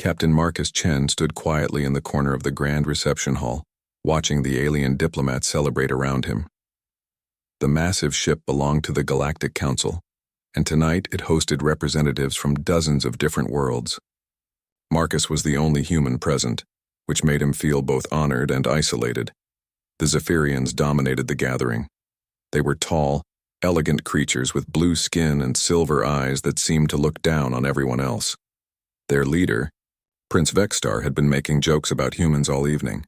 Captain Marcus Chen stood quietly in the corner of the grand reception hall, watching the alien diplomats celebrate around him. The massive ship belonged to the Galactic Council, and tonight it hosted representatives from dozens of different worlds. Marcus was the only human present, which made him feel both honored and isolated. The Zephyrians dominated the gathering. They were tall, elegant creatures with blue skin and silver eyes that seemed to look down on everyone else. Their leader, Prince Vextar, had been making jokes about humans all evening.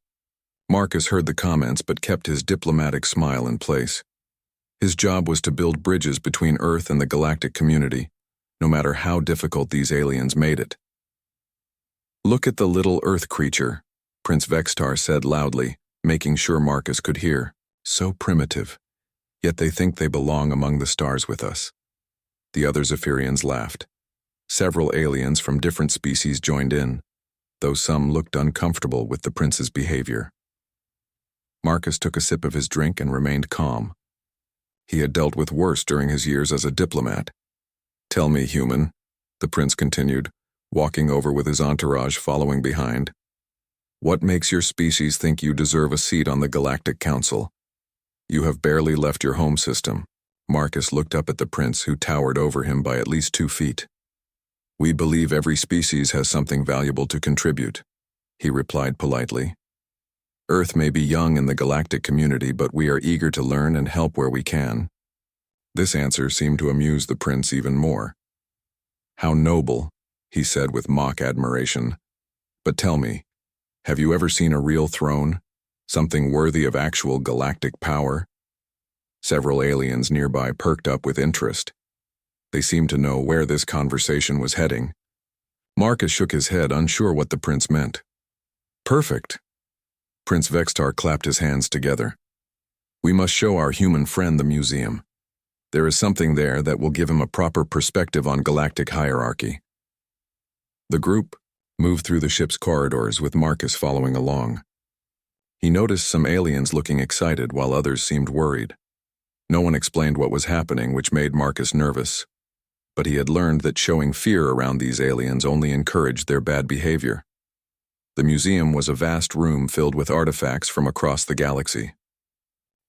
Marcus heard the comments but kept his diplomatic smile in place. His job was to build bridges between Earth and the galactic community, no matter how difficult these aliens made it. "Look at the little Earth creature," Prince Vextar said loudly, making sure Marcus could hear. "So primitive, yet they think they belong among the stars with us." The other Zephyrians laughed. Several aliens from different species joined in, though some looked uncomfortable with the prince's behavior. Marcus took a sip of his drink and remained calm. He had dealt with worse during his years as a diplomat. "Tell me, human," the prince continued, walking over with his entourage following behind. "What makes your species think you deserve a seat on the Galactic Council? You have barely left your home system." Marcus looked up at the prince, who towered over him by at least 2 feet. "We believe every species has something valuable to contribute," he replied politely. "Earth may be young in the galactic community, but we are eager to learn and help where we can." This answer seemed to amuse the prince even more. "How noble," he said with mock admiration. "But tell me, have you ever seen a real throne? Something worthy of actual galactic power?" Several aliens nearby perked up with interest. They seemed to know where this conversation was heading. Marcus shook his head, unsure what the prince meant. "Perfect." Prince Vextar clapped his hands together. "We must show our human friend the museum. There is something there that will give him a proper perspective on galactic hierarchy." The group moved through the ship's corridors with Marcus following along. He noticed some aliens looking excited while others seemed worried. No one explained what was happening, which made Marcus nervous. But he had learned that showing fear around these aliens only encouraged their bad behavior. The museum was a vast room filled with artifacts from across the galaxy.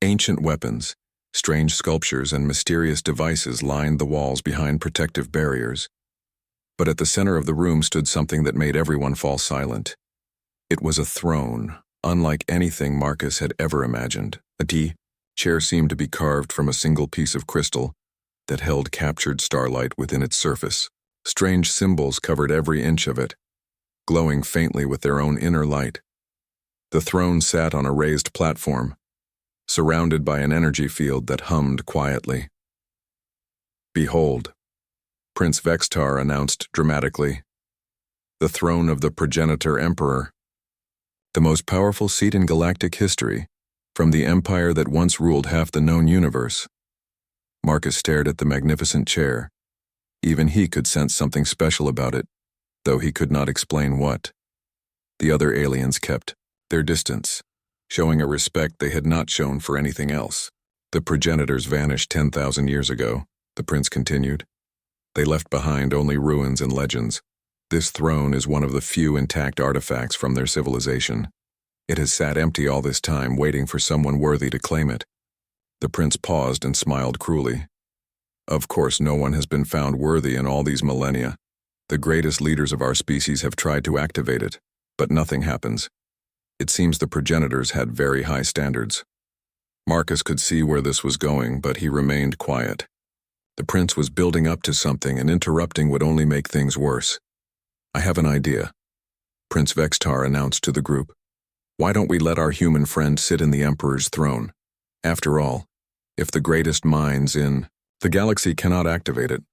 Ancient weapons, strange sculptures, and mysterious devices lined the walls behind protective barriers. But at the center of the room stood something that made everyone fall silent. It was a throne, unlike anything Marcus had ever imagined. A chair seemed to be carved from a single piece of crystal that held captured starlight within its surface. Strange symbols covered every inch of it, glowing faintly with their own inner light. The throne sat on a raised platform, surrounded by an energy field that hummed quietly. "Behold," Prince Vextar announced dramatically, "the throne of the progenitor emperor, the most powerful seat in galactic history, from the empire that once ruled half the known universe." Marcus stared at the magnificent chair. Even he could sense something special about it, though he could not explain what. The other aliens kept their distance, showing a respect they had not shown for anything else. "The progenitors vanished 10,000 years ago," the prince continued. "They left behind only ruins and legends. This throne is one of the few intact artifacts from their civilization. It has sat empty all this time, waiting for someone worthy to claim it." The prince paused and smiled cruelly. "Of course, no one has been found worthy in all these millennia. The greatest leaders of our species have tried to activate it, but nothing happens. It seems the progenitors had very high standards." Marcus could see where this was going, but he remained quiet. The prince was building up to something, and interrupting would only make things worse. "I have an idea," Prince Vextar announced to the group. "Why don't we let our human friend sit in the Emperor's throne? After all, if the greatest minds in the galaxy cannot activate it,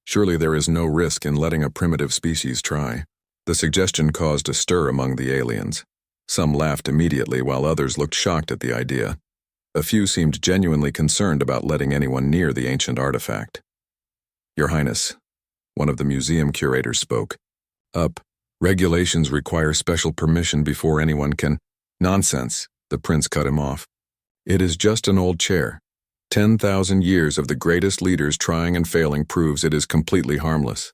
surely there is no risk in letting a primitive species try." The suggestion caused a stir among the aliens. Some laughed immediately, while others looked shocked at the idea. A few seemed genuinely concerned about letting anyone near the ancient artifact. "Your Highness," one of the museum curators spoke. Regulations require special permission before anyone can—" "Nonsense," the prince cut him off. "It is just an old chair. 10,000 years of the greatest leaders trying and failing proves it is completely harmless.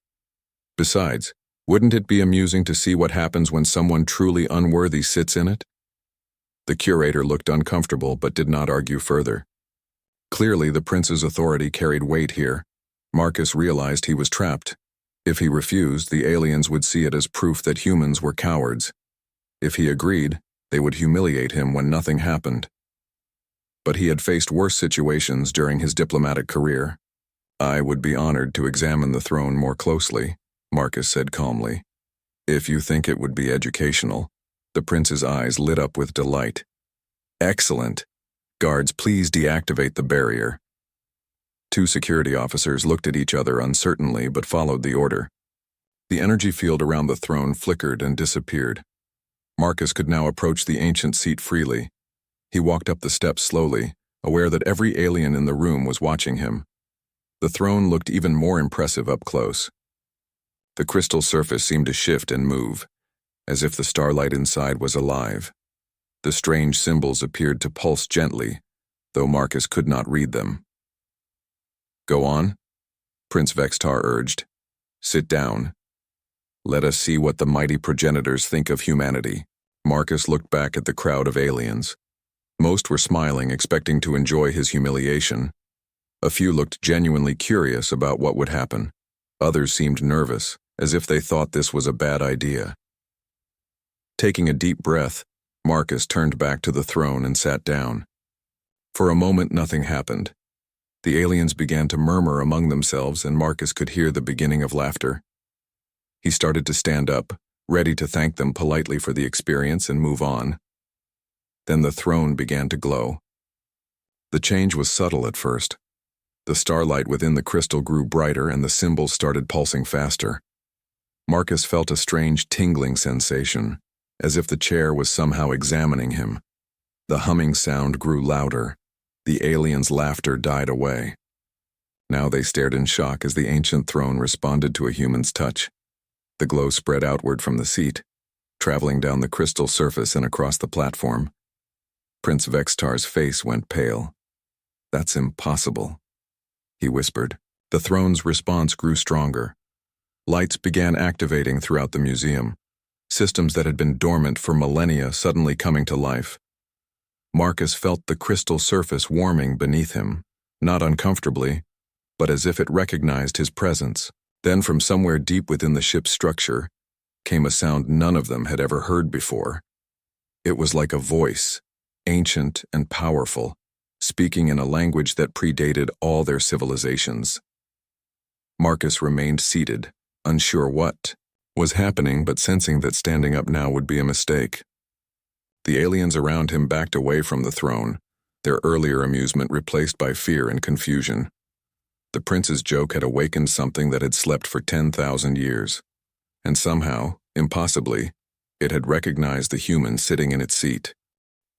Besides, Wouldn't it be amusing to see what happens when someone truly unworthy sits in it? The curator looked uncomfortable but did not argue further. Clearly, the prince's authority carried weight here. Marcus realized he was trapped. If he refused, the aliens would see it as proof that humans were cowards. If he agreed, they would humiliate him when nothing happened. But he had faced worse situations during his diplomatic career. "I would be honored to examine the throne more closely," Marcus said calmly. "If you think it would be educational." The prince's eyes lit up with delight. "Excellent. Guards, please deactivate the barrier." Two security officers looked at each other uncertainly but followed the order. The energy field around the throne flickered and disappeared. Marcus could now approach the ancient seat freely. He walked up the steps slowly, aware that every alien in the room was watching him. The throne looked even more impressive up close. The crystal surface seemed to shift and move, as if the starlight inside was alive. The strange symbols appeared to pulse gently, though Marcus could not read them. "Go on," Prince Vextar urged. "Sit down. Let us see what the mighty progenitors think of humanity." Marcus looked back at the crowd of aliens. Most were smiling, expecting to enjoy his humiliation. A few looked genuinely curious about what would happen. Others seemed nervous, as if they thought this was a bad idea. Taking a deep breath, Marcus turned back to the throne and sat down. For a moment, nothing happened. The aliens began to murmur among themselves, and Marcus could hear the beginning of laughter. He started to stand up, ready to thank them politely for the experience and move on. Then the throne began to glow. The change was subtle at first. The starlight within the crystal grew brighter and the symbols started pulsing faster. Marcus felt a strange tingling sensation, as if the chair was somehow examining him. The humming sound grew louder. The aliens' laughter died away. Now they stared in shock as the ancient throne responded to a human's touch. The glow spread outward from the seat, traveling down the crystal surface and across the platform. Prince Vextar's face went pale. "That's impossible," he whispered. The throne's response grew stronger. Lights began activating throughout the museum, systems that had been dormant for millennia suddenly coming to life. Marcus felt the crystal surface warming beneath him, not uncomfortably, but as if it recognized his presence. Then from somewhere deep within the ship's structure came a sound none of them had ever heard before. It was like a voice, ancient and powerful, speaking in a language that predated all their civilizations. Marcus remained seated, unsure what was happening but sensing that standing up now would be a mistake. The aliens around him backed away from the throne, their earlier amusement replaced by fear and confusion. The prince's joke had awakened something that had slept for 10,000 years, and somehow, impossibly, it had recognized the human sitting in its seat.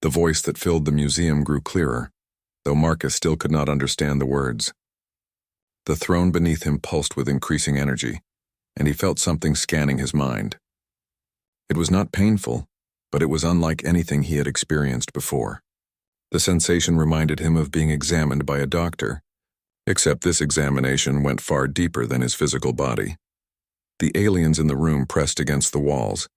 The voice that filled the museum grew clearer, though Marcus still could not understand the words. The throne beneath him pulsed with increasing energy, and he felt something scanning his mind. It was not painful, but it was unlike anything he had experienced before. The sensation reminded him of being examined by a doctor, except this examination went far deeper than his physical body. The aliens in the room pressed against the walls,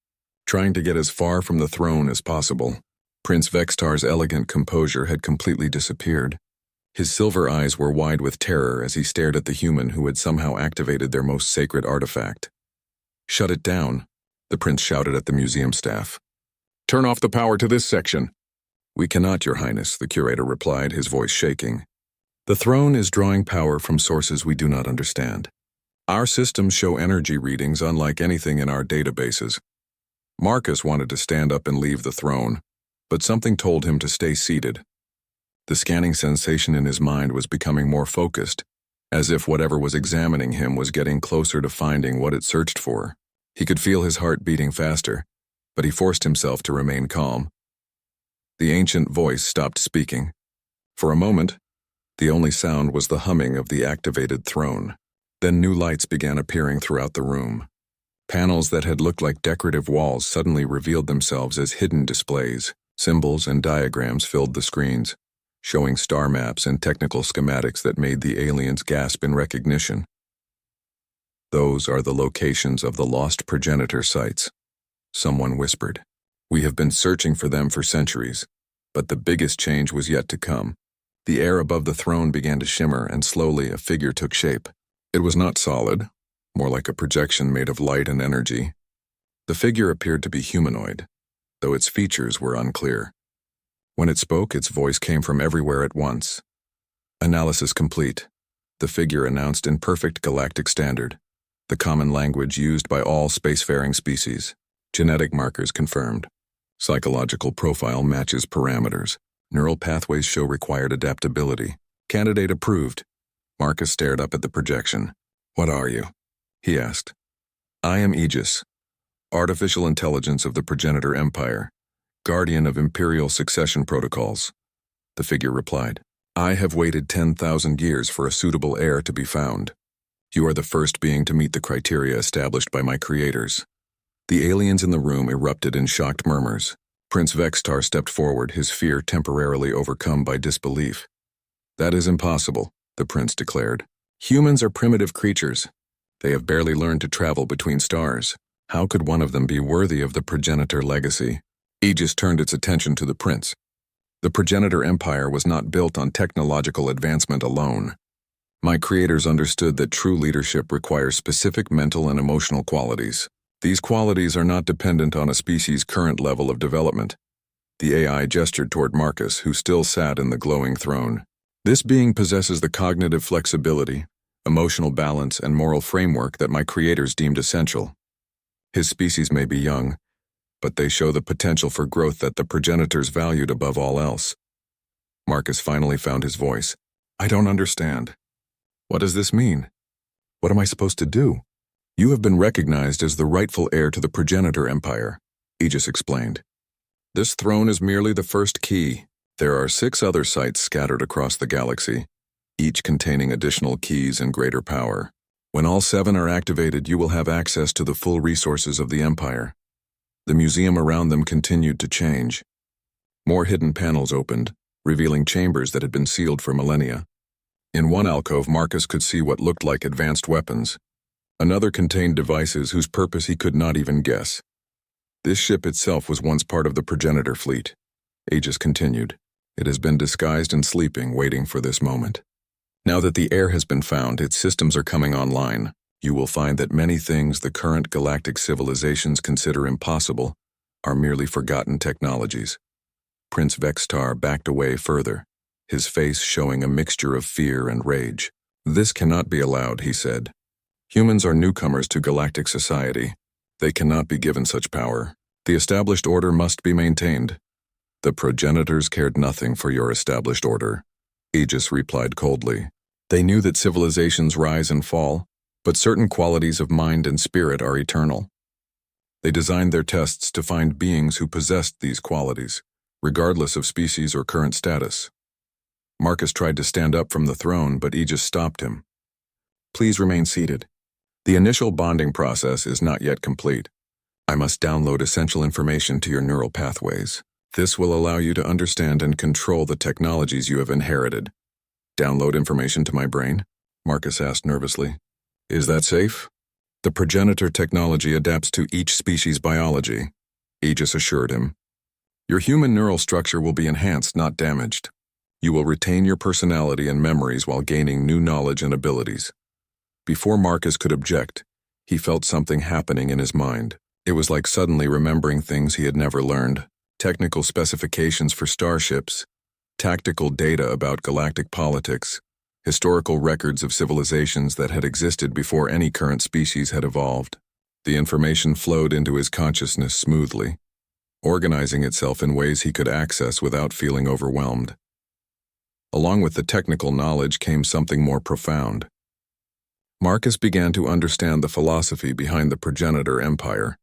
trying to get as far from the throne as possible. Prince Vextar's elegant composure had completely disappeared. His silver eyes were wide with terror as he stared at the human who had somehow activated their most sacred artifact. "Shut it down," the prince shouted at the museum staff. "Turn off the power to this section." "We cannot, Your Highness," the curator replied, his voice shaking. "The throne is drawing power from sources we do not understand. Our systems show energy readings unlike anything in our databases." Marcus wanted to stand up and leave the throne, but something told him to stay seated. The scanning sensation in his mind was becoming more focused, as if whatever was examining him was getting closer to finding what it searched for. He could feel his heart beating faster, but he forced himself to remain calm. The ancient voice stopped speaking. For a moment, the only sound was the humming of the activated throne. Then new lights began appearing throughout the room. Panels that had looked like decorative walls suddenly revealed themselves as hidden displays. Symbols and diagrams filled the screens, showing star maps and technical schematics that made the aliens gasp in recognition. Those are the locations of the lost progenitor sites. Someone whispered. We have been searching for them for centuries, but the biggest change was yet to come. The air above the throne began to shimmer, and slowly a figure took shape. It was not solid, more like a projection made of light and energy. The figure appeared to be humanoid, though its features were unclear. When it spoke, its voice came from everywhere at once. Analysis complete. The figure announced in perfect galactic standard, the common language used by all spacefaring species. Genetic markers confirmed. Psychological profile matches parameters. Neural pathways show required adaptability. Candidate approved. Marcus stared up at the projection. What are you? He asked. I am Aegis, artificial intelligence of the progenitor empire, guardian of imperial succession protocols. The figure replied. I have waited 10,000 years for a suitable heir to be found. You are the first being to meet the criteria established by my creators. The aliens in the room erupted in shocked murmurs. Prince Vextar stepped forward, his fear temporarily overcome by disbelief. That is impossible, the prince declared. Humans are primitive creatures. They have barely learned to travel between stars. How could one of them be worthy of the progenitor legacy? Aegis turned its attention to the prince. The progenitor empire was not built on technological advancement alone. My creators understood that true leadership requires specific mental and emotional qualities. These qualities are not dependent on a species' current level of development. The AI gestured toward Marcus, who still sat in the glowing throne. This being possesses the cognitive flexibility, emotional balance, and moral framework that my creators deemed essential. His species may be young, but they show the potential for growth that the progenitors valued above all else. Marcus finally found his voice. I don't understand. What does this mean? What am I supposed to do? You have been recognized as the rightful heir to the progenitor empire, Aegis explained. This throne is merely the first key. There are 6 other sites scattered across the galaxy, each containing additional keys and greater power. When all 7 are activated, you will have access to the full resources of the empire. The museum around them continued to change. More hidden panels opened, revealing chambers that had been sealed for millennia. In one alcove, Marcus could see what looked like advanced weapons. Another contained devices whose purpose he could not even guess. This ship itself was once part of the progenitor fleet. Aegis continued. It has been disguised and sleeping, waiting for this moment. Now that the heir has been found, its systems are coming online. You will find that many things the current galactic civilizations consider impossible are merely forgotten technologies. Prince Vextar backed away further, his face showing a mixture of fear and rage. This cannot be allowed, he said. Humans are newcomers to galactic society. They cannot be given such power. The established order must be maintained. The progenitors cared nothing for your established order, Aegis replied coldly. They knew that civilizations rise and fall, but certain qualities of mind and spirit are eternal. They designed their tests to find beings who possessed these qualities, regardless of species or current status. Marcus tried to stand up from the throne, but Aegis stopped him. Please remain seated. The initial bonding process is not yet complete. I must download essential information to your neural pathways. This will allow you to understand and control the technologies you have inherited. Download information to my brain? Marcus asked nervously. Is that safe? The progenitor technology adapts to each species' biology, Aegis assured him. Your human neural structure will be enhanced, not damaged. You will retain your personality and memories while gaining new knowledge and abilities. Before Marcus could object, he felt something happening in his mind. It was like suddenly remembering things he had never learned. Technical specifications for starships, tactical data about galactic politics, historical records of civilizations that had existed before any current species had evolved. The information flowed into his consciousness smoothly, organizing itself in ways he could access without feeling overwhelmed. Along with the technical knowledge came something more profound. Marcus began to understand the philosophy behind the progenitor empire.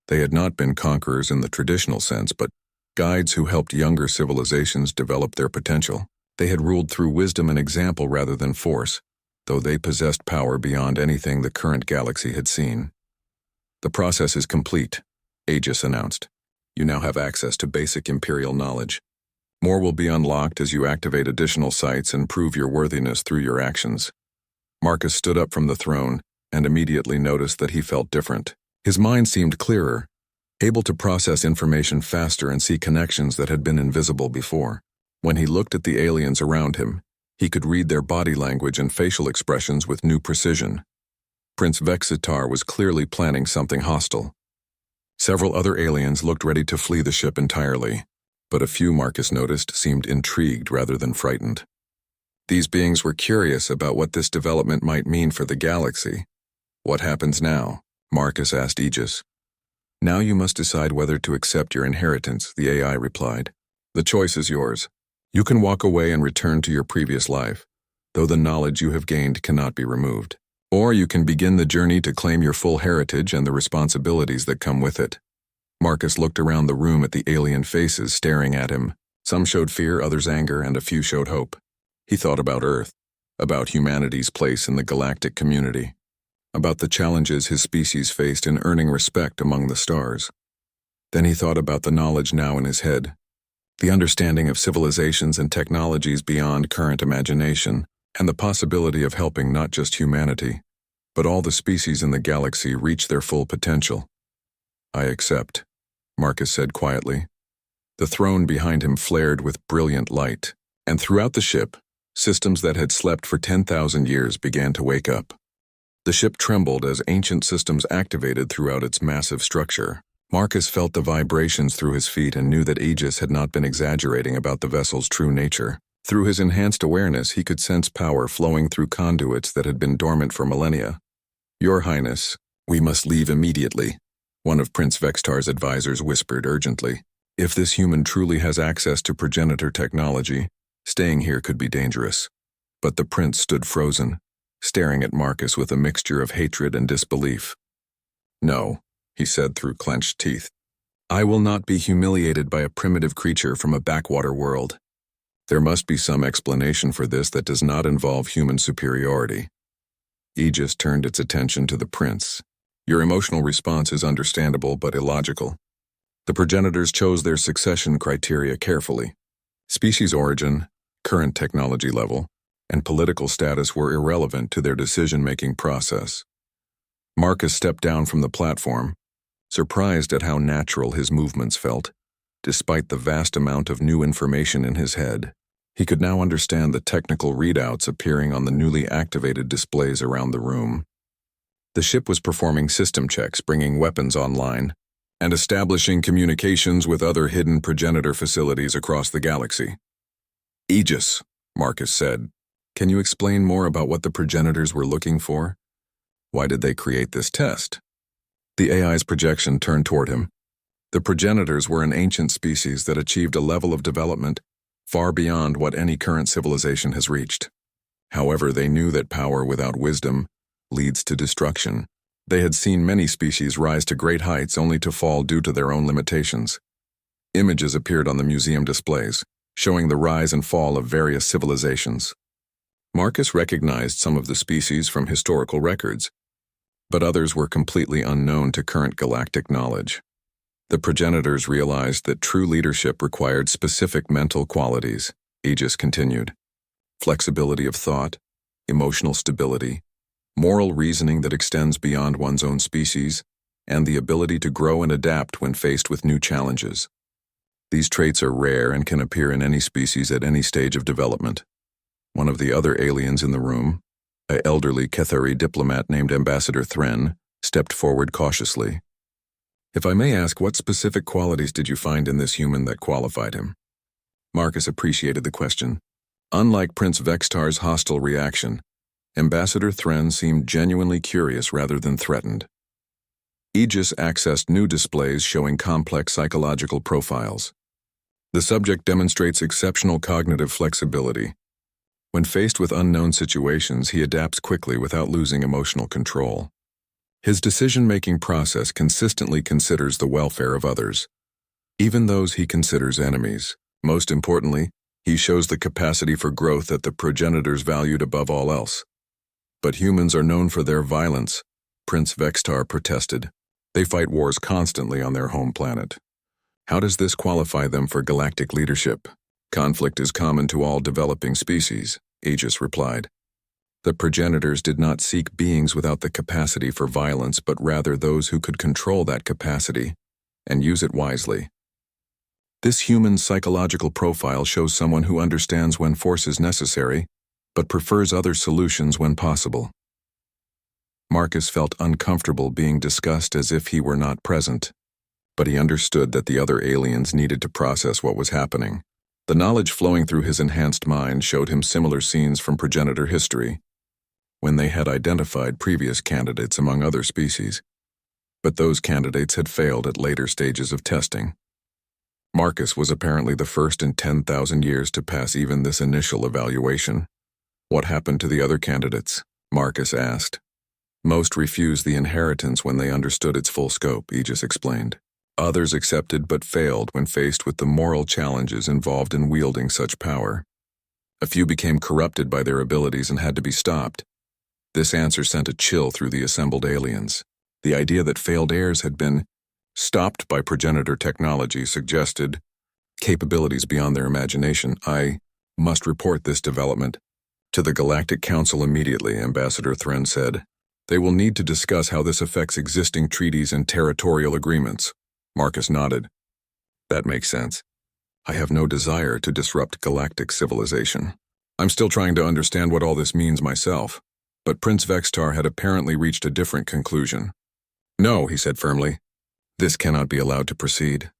They had not been conquerors in the traditional sense, but guides who helped younger civilizations develop their potential. They had ruled through wisdom and example rather than force, though they possessed power beyond anything the current galaxy had seen. The process is complete, Aegis announced. You now have access to basic imperial knowledge. More will be unlocked as you activate additional sites and prove your worthiness through your actions. Marcus stood up from the throne, and immediately noticed that he felt different. His mind seemed clearer, able to process information faster and see connections that had been invisible before. When he looked at the aliens around him, he could read their body language and facial expressions with new precision. Prince Vexitar was clearly planning something hostile. Several other aliens looked ready to flee the ship entirely, but a few Marcus noticed seemed intrigued rather than frightened. These beings were curious about what this development might mean for the galaxy. "What happens now?" Marcus asked Aegis. "Now you must decide whether to accept your inheritance," the AI replied. "The choice is yours. You can walk away and return to your previous life, though the knowledge you have gained cannot be removed. Or you can begin the journey to claim your full heritage and the responsibilities that come with it." Marcus looked around the room at the alien faces staring at him. Some showed fear, others anger, and a few showed hope. He thought about Earth, about humanity's place in the galactic community, about the challenges his species faced in earning respect among the stars. Then he thought about the knowledge now in his head, the understanding of civilizations and technologies beyond current imagination, and the possibility of helping not just humanity, but all the species in the galaxy reach their full potential. "I accept," Marcus said quietly. The throne behind him flared with brilliant light, and throughout the ship, systems that had slept for 10,000 years began to wake up. The ship trembled as ancient systems activated throughout its massive structure. Marcus felt the vibrations through his feet and knew that Aegis had not been exaggerating about the vessel's true nature. Through his enhanced awareness, he could sense power flowing through conduits that had been dormant for millennia. "Your Highness, we must leave immediately," one of Prince Vextar's advisors whispered urgently. "If this human truly has access to progenitor technology, staying here could be dangerous." But the prince stood frozen, staring at Marcus with a mixture of hatred and disbelief. "No," he said through clenched teeth. "I will not be humiliated by a primitive creature from a backwater world. There must be some explanation for this that does not involve human superiority." Aegis turned its attention to the prince. "Your emotional response is understandable but illogical. The progenitors chose their succession criteria carefully. Species origin, current technology level, and political status were irrelevant to their decision-making process." Marcus stepped down from the platform, surprised at how natural his movements felt. Despite the vast amount of new information in his head, he could now understand the technical readouts appearing on the newly activated displays around the room. The ship was performing system checks, bringing weapons online, and establishing communications with other hidden progenitor facilities across the galaxy. "Aegis," Marcus said, "can you explain more about what the progenitors were looking for? Why did they create this test?" The AI's projection turned toward him. The progenitors were an ancient species that achieved a level of development far beyond what any current civilization has reached. However, they knew that power without wisdom leads to destruction. They had seen many species rise to great heights only to fall due to their own limitations. Images appeared on the museum displays, showing the rise and fall of various civilizations. Marcus recognized some of the species from historical records, but others were completely unknown to current galactic knowledge. The progenitors realized that true leadership required specific mental qualities, Aegis continued. Flexibility of thought, emotional stability, moral reasoning that extends beyond one's own species, and the ability to grow and adapt when faced with new challenges. These traits are rare and can appear in any species at any stage of development. One of the other aliens in the room, an elderly Kethari diplomat named Ambassador Thren, stepped forward cautiously. "If I may ask, what specific qualities did you find in this human that qualified him?" Marcus appreciated the question. Unlike Prince Vextar's hostile reaction, Ambassador Thren seemed genuinely curious rather than threatened. Aegis accessed new displays showing complex psychological profiles. The subject demonstrates exceptional cognitive flexibility. When faced with unknown situations, he adapts quickly without losing emotional control. His decision-making process consistently considers the welfare of others, even those he considers enemies. Most importantly, he shows the capacity for growth that the progenitors valued above all else. "But humans are known for their violence," Prince Vextar protested. "They fight wars constantly on their home planet. How does this qualify them for galactic leadership?" "Conflict is common to all developing species," Aegis replied. The progenitors did not seek beings without the capacity for violence, but rather those who could control that capacity and use it wisely. This human psychological profile shows someone who understands when force is necessary, but prefers other solutions when possible. Marcus felt uncomfortable being discussed as if he were not present, but he understood that the other aliens needed to process what was happening. The knowledge flowing through his enhanced mind showed him similar scenes from progenitor history, when they had identified previous candidates among other species, but those candidates had failed at later stages of testing. Marcus was apparently the first in 10,000 years to pass even this initial evaluation. What happened to the other candidates? Marcus asked. Most refused the inheritance when they understood its full scope, Aegis explained. Others accepted but failed when faced with the moral challenges involved in wielding such power. A few became corrupted by their abilities and had to be stopped. This answer sent a chill through the assembled aliens. The idea that failed heirs had been stopped by progenitor technology suggested capabilities beyond their imagination. I must report this development to the Galactic Council immediately, Ambassador Thren said. They will need to discuss how this affects existing treaties and territorial agreements. Marcus nodded. That makes sense. I have no desire to disrupt galactic civilization. I'm still trying to understand what all this means myself, but Prince Vextar had apparently reached a different conclusion. No, he said firmly. This cannot be allowed to proceed.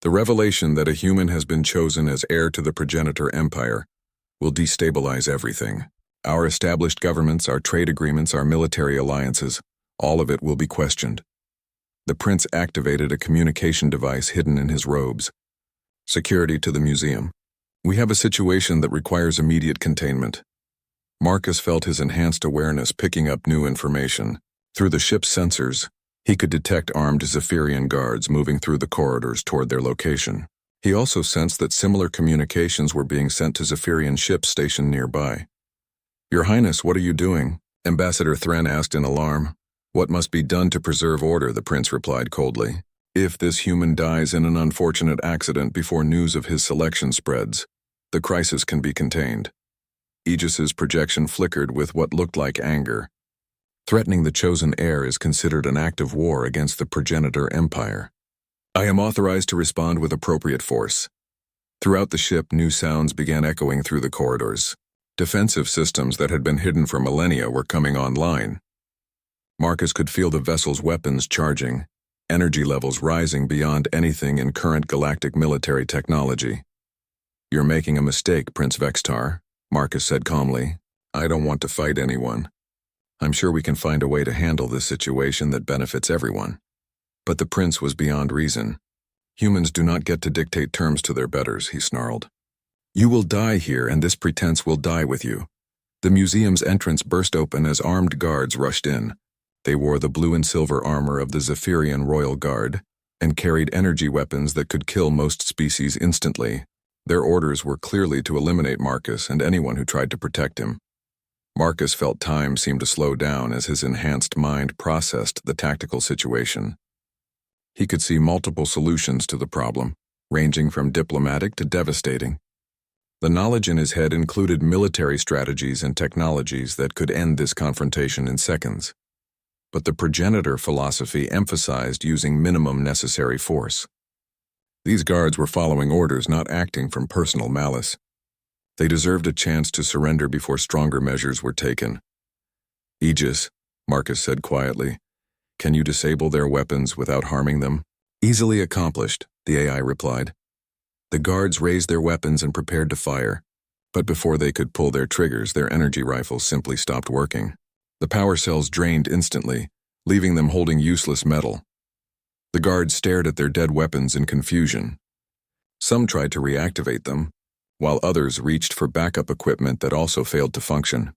The revelation that a human has been chosen as heir to the progenitor empire will destabilize everything. Our established governments, our trade agreements, our military alliances, all of it will be questioned. The prince activated a communication device hidden in his robes. Security to the museum. We have a situation that requires immediate containment. Marcus felt his enhanced awareness picking up new information. Through the ship's sensors, he could detect armed Zephyrian guards moving through the corridors toward their location. He also sensed that similar communications were being sent to Zephyrian ships stationed nearby. Your Highness, what are you doing? Ambassador Thren asked in alarm. What must be done to preserve order, the prince replied coldly. If this human dies in an unfortunate accident before news of his selection spreads, the crisis can be contained. Aegis's projection flickered with what looked like anger. Threatening the chosen heir is considered an act of war against the progenitor empire. I am authorized to respond with appropriate force. Throughout the ship, new sounds began echoing through the corridors. Defensive systems that had been hidden for millennia were coming online. Marcus could feel the vessel's weapons charging, energy levels rising beyond anything in current galactic military technology. You're making a mistake, Prince Vextar, Marcus said calmly. I don't want to fight anyone. I'm sure we can find a way to handle this situation that benefits everyone. But the prince was beyond reason. Humans do not get to dictate terms to their betters, he snarled. You will die here, and this pretense will die with you. The museum's entrance burst open as armed guards rushed in. They wore the blue and silver armor of the Zephyrian Royal Guard and carried energy weapons that could kill most species instantly. Their orders were clearly to eliminate Marcus and anyone who tried to protect him. Marcus felt time seemed to slow down as his enhanced mind processed the tactical situation. He could see multiple solutions to the problem, ranging from diplomatic to devastating. The knowledge in his head included military strategies and technologies that could end this confrontation in seconds. But the progenitor philosophy emphasized using minimum necessary force. These guards were following orders, not acting from personal malice. They deserved a chance to surrender before stronger measures were taken. Aegis, Marcus said quietly, can you disable their weapons without harming them? Easily accomplished, the AI replied. The guards raised their weapons and prepared to fire, but before they could pull their triggers, their energy rifles simply stopped working. The power cells drained instantly, leaving them holding useless metal. The guards stared at their dead weapons in confusion. Some tried to reactivate them, while others reached for backup equipment that also failed to function.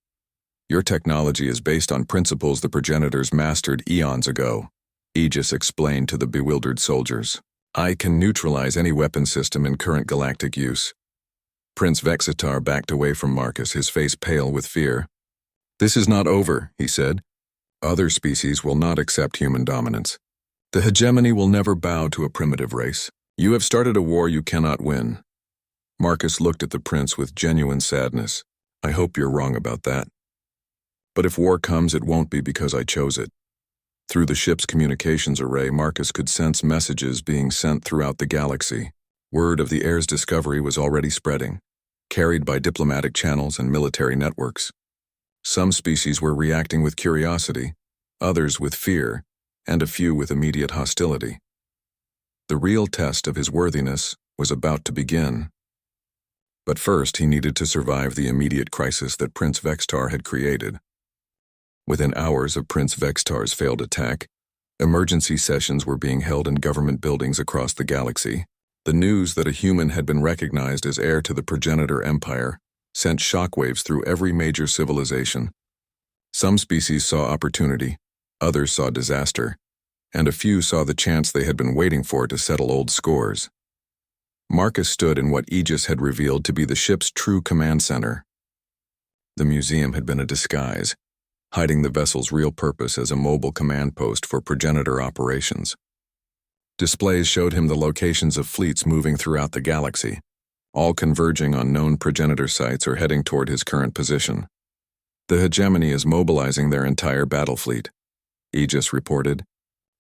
Your technology is based on principles the progenitors mastered eons ago, Aegis explained to the bewildered soldiers. I can neutralize any weapon system in current galactic use. Prince Vextar backed away from Marcus, his face pale with fear. This is not over, he said. Other species will not accept human dominance. The hegemony will never bow to a primitive race. You have started a war you cannot win. Marcus looked at the prince with genuine sadness. I hope you're wrong about that. But if war comes, it won't be because I chose it. Through the ship's communications array, Marcus could sense messages being sent throughout the galaxy. Word of the heir's discovery was already spreading, carried by diplomatic channels and military networks. Some species were reacting with curiosity, others with fear, and a few with immediate hostility. The real test of his worthiness was about to begin. But first, he needed to survive the immediate crisis that Prince Vextar had created. Within hours of Prince Vextar's failed attack, emergency sessions were being held in government buildings across the galaxy. The news that a human had been recognized as heir to the progenitor empire sent shockwaves through every major civilization. Some species saw opportunity, others saw disaster, and a few saw the chance they had been waiting for to settle old scores. Marcus stood in what Aegis had revealed to be the ship's true command center. The museum had been a disguise, hiding the vessel's real purpose as a mobile command post for progenitor operations. Displays showed him the locations of fleets moving throughout the galaxy, all converging on known progenitor sites or heading toward his current position. The hegemony is mobilizing their entire battle fleet, Aegis reported,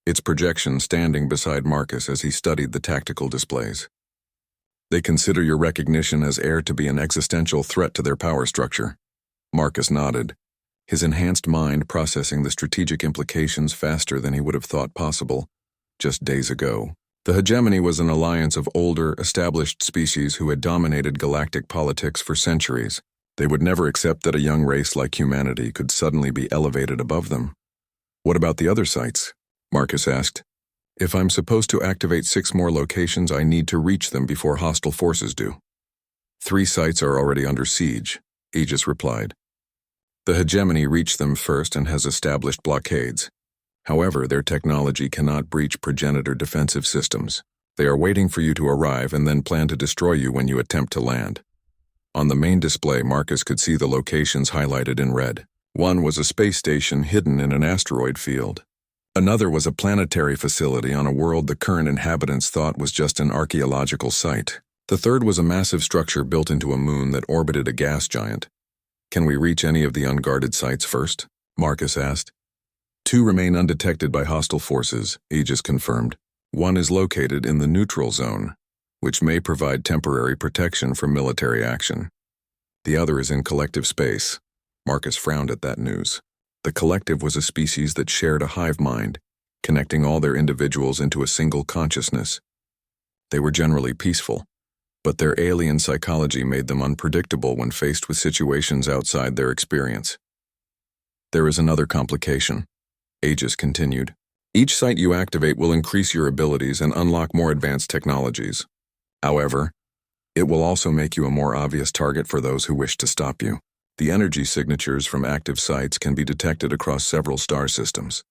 its projection standing beside Marcus as he studied the tactical displays. They consider your recognition as heir to be an existential threat to their power structure. Marcus nodded, his enhanced mind processing the strategic implications faster than he would have thought possible just days ago. The hegemony was an alliance of older, established species who had dominated galactic politics for centuries. They would never accept that a young race like humanity could suddenly be elevated above them. What about the other sites? Marcus asked. If I'm supposed to activate 6 more locations, I need to reach them before hostile forces do. 3 sites are already under siege, Aegis replied. The hegemony reached them first and has established blockades. However, their technology cannot breach progenitor defensive systems. They are waiting for you to arrive and then plan to destroy you when you attempt to land. On the main display, Marcus could see the locations highlighted in red. One was a space station hidden in an asteroid field. Another was a planetary facility on a world the current inhabitants thought was just an archaeological site. The third was a massive structure built into a moon that orbited a gas giant. Can we reach any of the unguarded sites first? Marcus asked. 2 remain undetected by hostile forces, Aegis confirmed. 1 is located in the neutral zone, which may provide temporary protection from military action. The other is in collective space. Marcus frowned at that news. The collective was a species that shared a hive mind, connecting all their individuals into a single consciousness. They were generally peaceful, but their alien psychology made them unpredictable when faced with situations outside their experience. There is another complication, Aegis continued. Each site you activate will increase your abilities and unlock more advanced technologies. However, it will also make you a more obvious target for those who wish to stop you. The energy signatures from active sites can be detected across several star systems.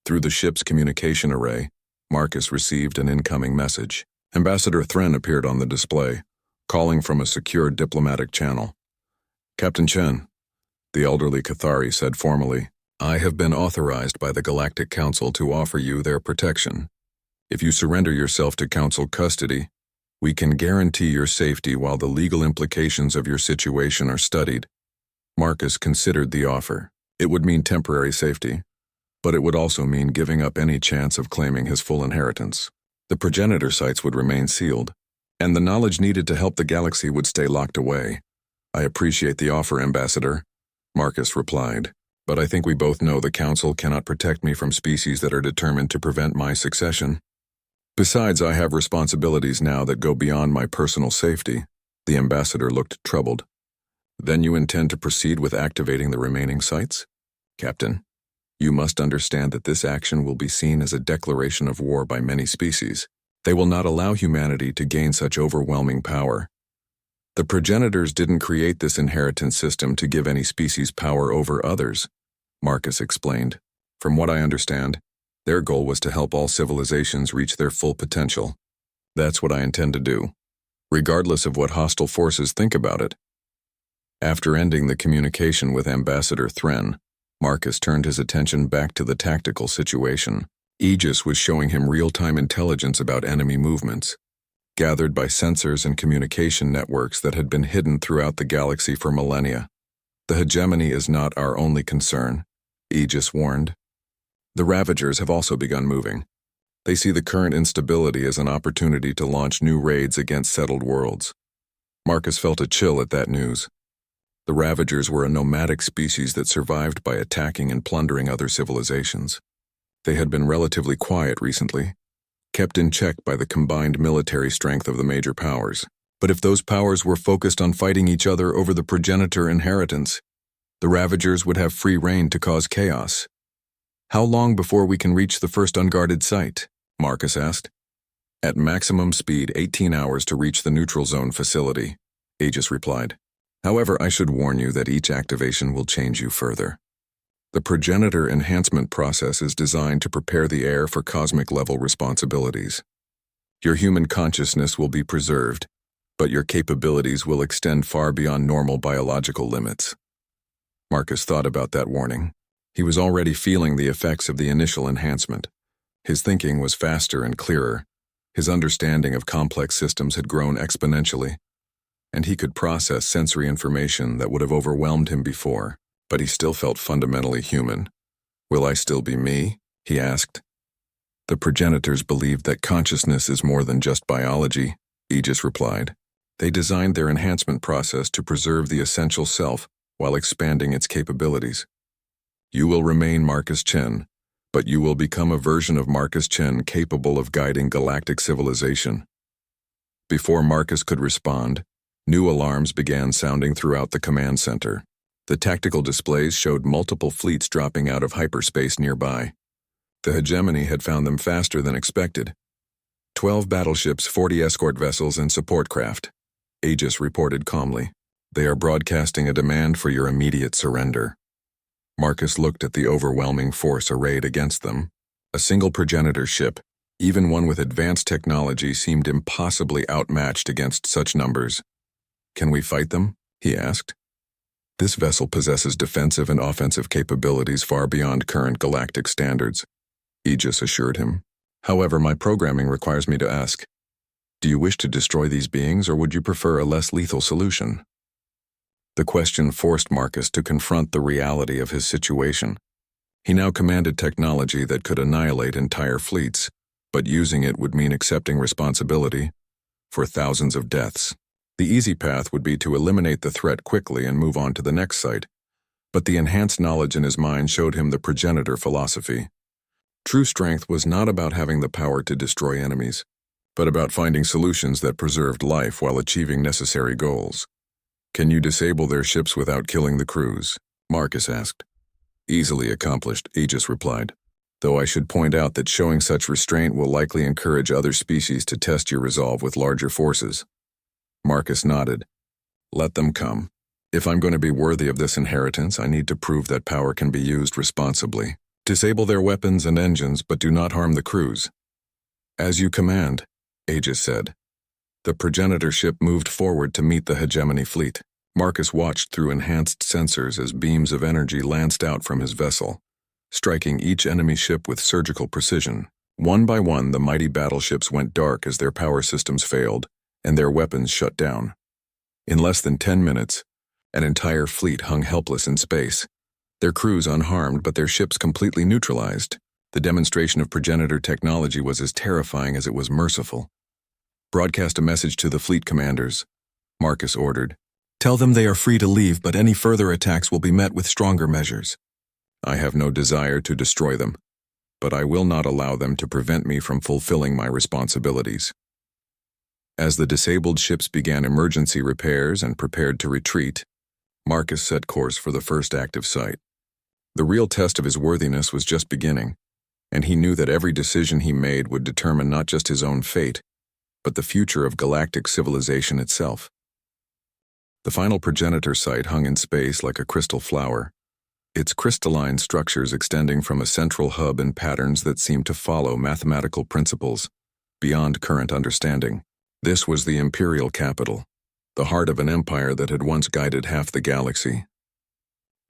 Through the ship's communication array, Marcus received an incoming message. Ambassador Thren appeared on the display, calling from a secure diplomatic channel. Captain Chen, the elderly Cathari said formally, I have been authorized by the Galactic Council to offer you their protection. If you surrender yourself to Council custody, we can guarantee your safety while the legal implications of your situation are studied. Marcus considered the offer. It would mean temporary safety, but it would also mean giving up any chance of claiming his full inheritance. The progenitor sites would remain sealed, and the knowledge needed to help the galaxy would stay locked away. I appreciate the offer, Ambassador, Marcus replied, but I think we both know the Council cannot protect me from species that are determined to prevent my succession. Besides, I have responsibilities now that go beyond my personal safety. The ambassador looked troubled. Then you intend to proceed with activating the remaining sites? Captain, you must understand that this action will be seen as a declaration of war by many species. They will not allow humanity to gain such overwhelming power. The progenitors didn't create this inheritance system to give any species power over others, Marcus explained. From what I understand, their goal was to help all civilizations reach their full potential. That's what I intend to do, regardless of what hostile forces think about it. After ending the communication with Ambassador Thren, Marcus turned his attention back to the tactical situation. Aegis was showing him real-time intelligence about enemy movements, gathered by sensors and communication networks that had been hidden throughout the galaxy for millennia. The hegemony is not our only concern, Aegis warned. The Ravagers have also begun moving. They see the current instability as an opportunity to launch new raids against settled worlds. Marcus felt a chill at that news. The Ravagers were a nomadic species that survived by attacking and plundering other civilizations. They had been relatively quiet recently, kept in check by the combined military strength of the major powers. But if those powers were focused on fighting each other over the progenitor inheritance, the Ravagers would have free rein to cause chaos. How long before we can reach the first unguarded site? Marcus asked. At maximum speed, 18 hours to reach the neutral zone facility, Aegis replied. However, I should warn you that each activation will change you further. The progenitor enhancement process is designed to prepare the heir for cosmic-level responsibilities. Your human consciousness will be preserved, but your capabilities will extend far beyond normal biological limits. Marcus thought about that warning. He was already feeling the effects of the initial enhancement. His thinking was faster and clearer. His understanding of complex systems had grown exponentially, and he could process sensory information that would have overwhelmed him before, but he still felt fundamentally human. Will I still be me? He asked. The progenitors believed that consciousness is more than just biology, Aegis replied. They designed their enhancement process to preserve the essential self while expanding its capabilities. You will remain Marcus Chen, but you will become a version of Marcus Chen capable of guiding galactic civilization. Before Marcus could respond, new alarms began sounding throughout the command center. The tactical displays showed multiple fleets dropping out of hyperspace nearby. The hegemony had found them faster than expected. 12 battleships, 40 escort vessels, and support craft, Aegis reported calmly. They are broadcasting a demand for your immediate surrender. Marcus looked at the overwhelming force arrayed against them. A single progenitor ship, even one with advanced technology, seemed impossibly outmatched against such numbers. Can we fight them? He asked. This vessel possesses defensive and offensive capabilities far beyond current galactic standards, Aegis assured him. However, my programming requires me to ask, do you wish to destroy these beings, or would you prefer a less lethal solution? The question forced Marcus to confront the reality of his situation. He now commanded technology that could annihilate entire fleets, but using it would mean accepting responsibility for thousands of deaths. The easy path would be to eliminate the threat quickly and move on to the next site, but the enhanced knowledge in his mind showed him the progenitor philosophy. True strength was not about having the power to destroy enemies, but about finding solutions that preserved life while achieving necessary goals. Can you disable their ships without killing the crews? Marcus asked. Easily accomplished, Aegis replied, though I should point out that showing such restraint will likely encourage other species to test your resolve with larger forces. Marcus nodded. Let them come. If I'm going to be worthy of this inheritance, I need to prove that power can be used responsibly. Disable their weapons and engines, but do not harm the crews. As you command, Aegis said. The progenitor ship moved forward to meet the hegemony fleet. Marcus watched through enhanced sensors as beams of energy lanced out from his vessel, striking each enemy ship with surgical precision. One by one, the mighty battleships went dark as their power systems failed, and their weapons shut down. In less than 10 minutes, an entire fleet hung helpless in space, their crews unharmed but their ships completely neutralized. The demonstration of progenitor technology was as terrifying as it was merciful. Broadcast a message to the fleet commanders, Marcus ordered. Tell them they are free to leave, but any further attacks will be met with stronger measures. I have no desire to destroy them, but I will not allow them to prevent me from fulfilling my responsibilities. As the disabled ships began emergency repairs and prepared to retreat, Marcus set course for the first active site. The real test of his worthiness was just beginning, and he knew that every decision he made would determine not just his own fate, but the future of galactic civilization itself. The final progenitor site hung in space like a crystal flower, its crystalline structures extending from a central hub in patterns that seemed to follow mathematical principles beyond current understanding. This was the imperial capital, the heart of an empire that had once guided half the galaxy.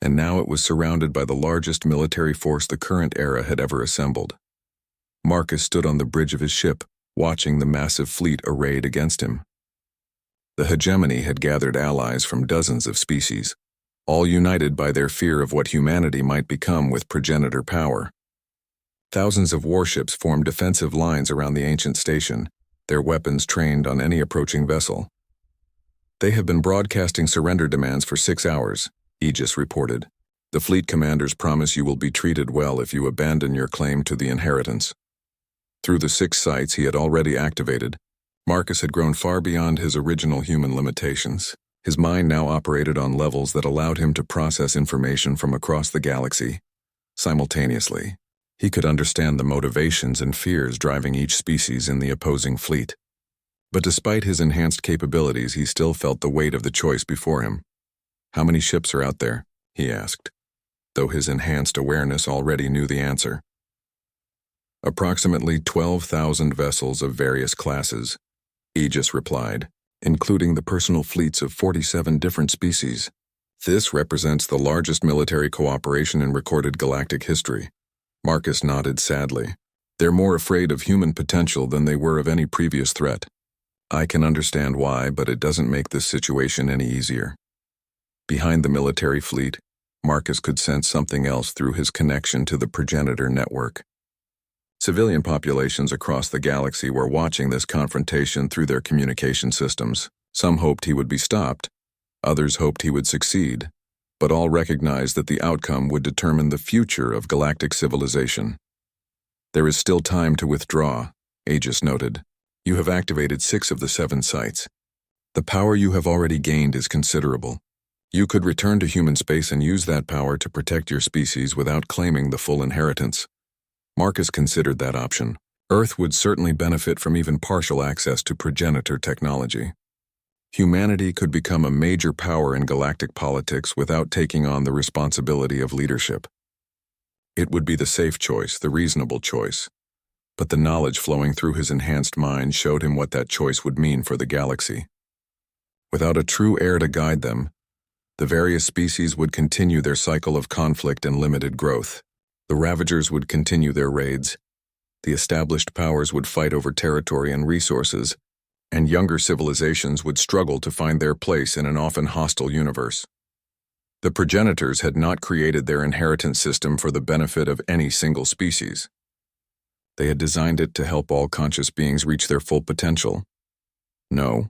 And now it was surrounded by the largest military force the current era had ever assembled. Marcus stood on the bridge of his ship, watching the massive fleet arrayed against him. The hegemony had gathered allies from dozens of species, all united by their fear of what humanity might become with progenitor power. Thousands of warships formed defensive lines around the ancient station, their weapons trained on any approaching vessel. "They have been broadcasting surrender demands for 6 hours, Aegis reported. "The fleet commanders promise you will be treated well if you abandon your claim to the inheritance." Through the 6 sites he had already activated, Marcus had grown far beyond his original human limitations. His mind now operated on levels that allowed him to process information from across the galaxy. Simultaneously, he could understand the motivations and fears driving each species in the opposing fleet. But despite his enhanced capabilities, he still felt the weight of the choice before him. "How many ships are out there?" he asked, though his enhanced awareness already knew the answer. "Approximately 12,000 vessels of various classes," Aegis replied, "including the personal fleets of 47 different species. This represents the largest military cooperation in recorded galactic history." Marcus nodded sadly. "They're more afraid of human potential than they were of any previous threat. I can understand why, but it doesn't make this situation any easier." Behind the military fleet, Marcus could sense something else through his connection to the progenitor network. Civilian populations across the galaxy were watching this confrontation through their communication systems. Some hoped he would be stopped, others hoped he would succeed, but all recognized that the outcome would determine the future of galactic civilization. "There is still time to withdraw," Aegis noted. "You have activated 6 of the 7 sites. The power you have already gained is considerable. You could return to human space and use that power to protect your species without claiming the full inheritance." Marcus considered that option. Earth would certainly benefit from even partial access to progenitor technology. Humanity could become a major power in galactic politics without taking on the responsibility of leadership. It would be the safe choice, the reasonable choice. But the knowledge flowing through his enhanced mind showed him what that choice would mean for the galaxy. Without a true heir to guide them, the various species would continue their cycle of conflict and limited growth. The Ravagers would continue their raids. The established powers would fight over territory and resources, and younger civilizations would struggle to find their place in an often hostile universe. The progenitors had not created their inheritance system for the benefit of any single species. They had designed it to help all conscious beings reach their full potential. "No,"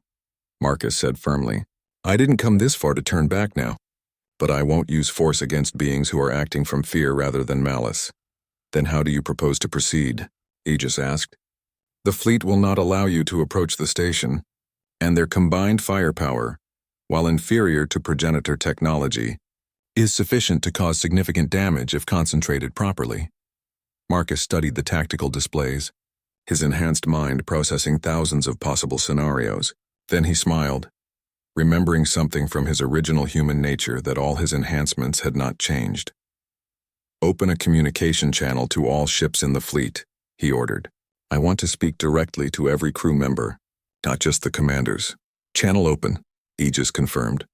Marcus said firmly. "I didn't come this far to turn back now. But I won't use force against beings who are acting from fear rather than malice." "Then how do you propose to proceed?" Aegis asked. "The fleet will not allow you to approach the station, and their combined firepower, while inferior to progenitor technology, is sufficient to cause significant damage if concentrated properly." Marcus studied the tactical displays, his enhanced mind processing thousands of possible scenarios. Then he smiled, remembering something from his original human nature, that all his enhancements had not changed. "Open a communication channel to all ships in the fleet," he ordered. "I want to speak directly to every crew member, not just the commanders." "Channel open," Aegis confirmed.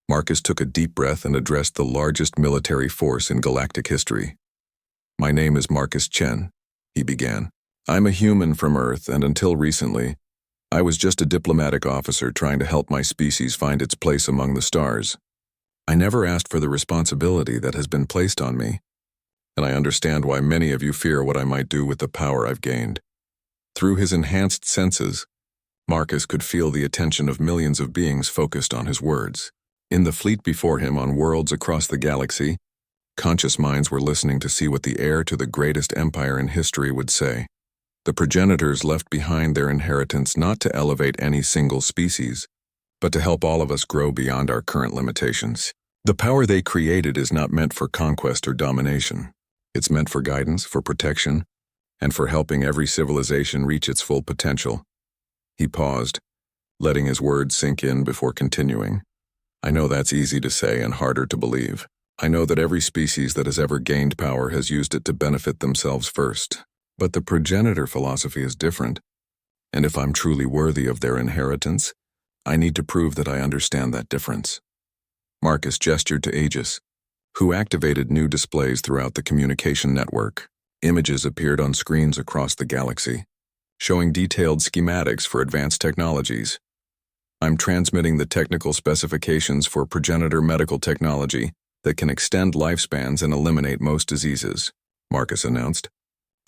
Marcus took a deep breath and addressed the largest military force in galactic history. "My name is Marcus Chen," he began. "I'm a human from Earth, and until recently, I was just a diplomatic officer trying to help my species find its place among the stars. I never asked for the responsibility that has been placed on me, and I understand why many of you fear what I might do with the power I've gained." Through his enhanced senses, Marcus could feel the attention of millions of beings focused on his words. In the fleet before him on worlds across the galaxy, conscious minds were listening to see what the heir to the greatest empire in history would say. The progenitors left behind their inheritance not to elevate any single species, but to help all of us grow beyond our current limitations. The power they created is not meant for conquest or domination. It's meant for guidance, for protection, and for helping every civilization reach its full potential. He paused, letting his words sink in before continuing. "I know that's easy to say and harder to believe. I know that every species that has ever gained power has used it to benefit themselves first. But the progenitor philosophy is different, and if I'm truly worthy of their inheritance, I need to prove that I understand that difference." Marcus gestured to Aegis, who activated new displays throughout the communication network. Images appeared on screens across the galaxy, showing detailed schematics for advanced technologies. I'm transmitting the technical specifications for progenitor medical technology that can extend lifespans and eliminate most diseases, Marcus announced.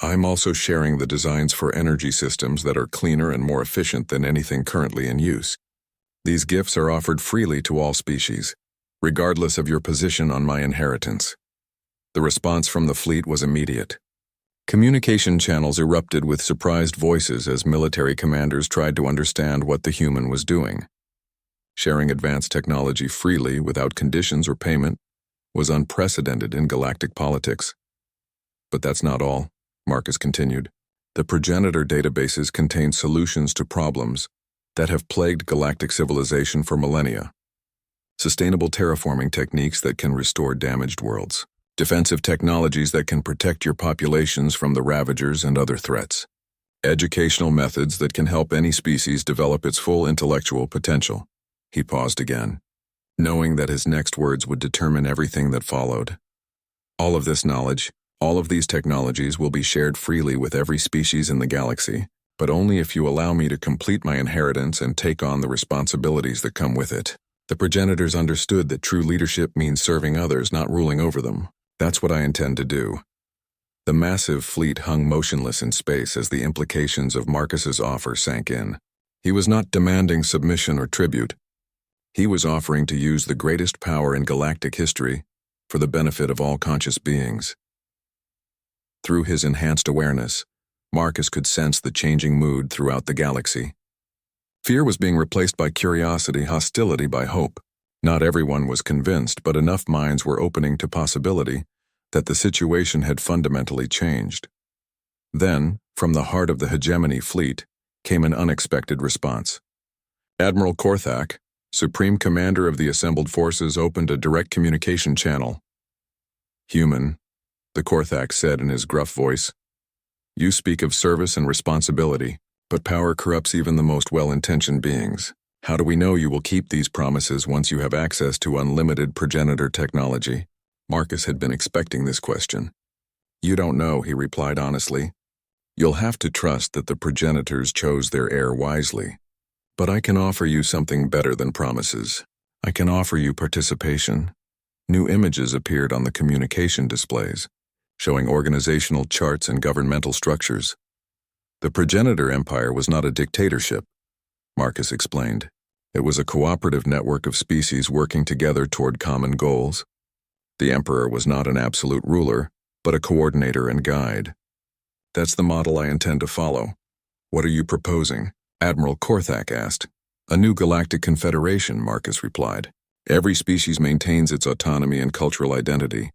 I'm also sharing the designs for energy systems that are cleaner and more efficient than anything currently in use. These gifts are offered freely to all species, regardless of your position on my inheritance. The response from the fleet was immediate. Communication channels erupted with surprised voices as military commanders tried to understand what the human was doing. Sharing advanced technology freely without conditions or payment was unprecedented in galactic politics. But that's not all, Marcus continued. The progenitor databases contain solutions to problems that have plagued galactic civilization for millennia. Sustainable terraforming techniques that can restore damaged worlds. Defensive technologies that can protect your populations from the Ravagers and other threats. Educational methods that can help any species develop its full intellectual potential. He paused again, knowing that his next words would determine everything that followed. All of this knowledge, all of these technologies will be shared freely with every species in the galaxy, but only if you allow me to complete my inheritance and take on the responsibilities that come with it. The progenitors understood that true leadership means serving others, not ruling over them. That's what I intend to do. The massive fleet hung motionless in space as the implications of Marcus's offer sank in. He was not demanding submission or tribute. He was offering to use the greatest power in galactic history for the benefit of all conscious beings. Through his enhanced awareness, Marcus could sense the changing mood throughout the galaxy. Fear was being replaced by curiosity, hostility by hope. Not everyone was convinced, but enough minds were opening to possibility that the situation had fundamentally changed. Then, from the heart of the hegemony fleet, came an unexpected response. Admiral Korthak, Supreme Commander of the assembled forces, opened a direct communication channel. "Human," the Korthak said in his gruff voice, "you speak of service and responsibility, but power corrupts even the most well-intentioned beings. How do we know you will keep these promises once you have access to unlimited progenitor technology?" Marcus had been expecting this question. "You don't know," he replied honestly. "You'll have to trust that the progenitors chose their heir wisely. But I can offer you something better than promises. I can offer you participation." New images appeared on the communication displays, showing organizational charts and governmental structures. The progenitor empire was not a dictatorship, Marcus explained. It was a cooperative network of species working together toward common goals. The emperor was not an absolute ruler, but a coordinator and guide. "That's the model I intend to follow. What are you proposing?" Admiral Korthak asked. "A new galactic confederation," Marcus replied. "Every species maintains its autonomy and cultural identity,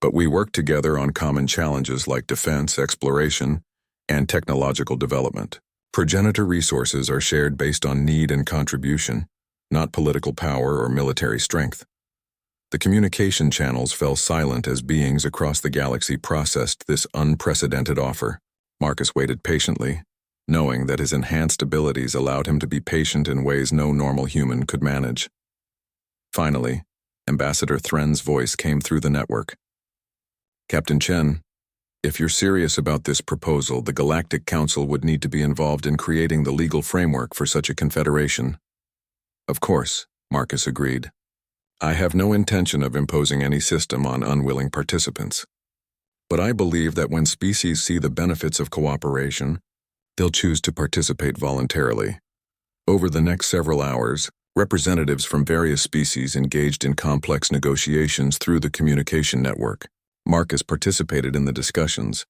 but we work together on common challenges like defense, exploration, and technological development. Progenitor resources are shared based on need and contribution, not political power or military strength." The communication channels fell silent as beings across the galaxy processed this unprecedented offer. Marcus waited patiently, knowing that his enhanced abilities allowed him to be patient in ways no normal human could manage. Finally, Ambassador Thren's voice came through the network. "Captain Chen, if you're serious about this proposal, the Galactic Council would need to be involved in creating the legal framework for such a confederation." "Of course," Marcus agreed. "I have no intention of imposing any system on unwilling participants. But I believe that when species see the benefits of cooperation, they'll choose to participate voluntarily." Over the next several hours, representatives from various species engaged in complex negotiations through the communication network. Marcus participated in the discussions,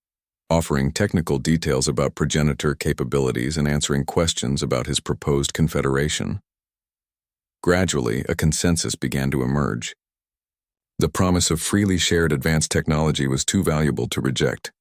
offering technical details about progenitor capabilities and answering questions about his proposed confederation. Gradually, a consensus began to emerge. The promise of freely shared advanced technology was too valuable to reject.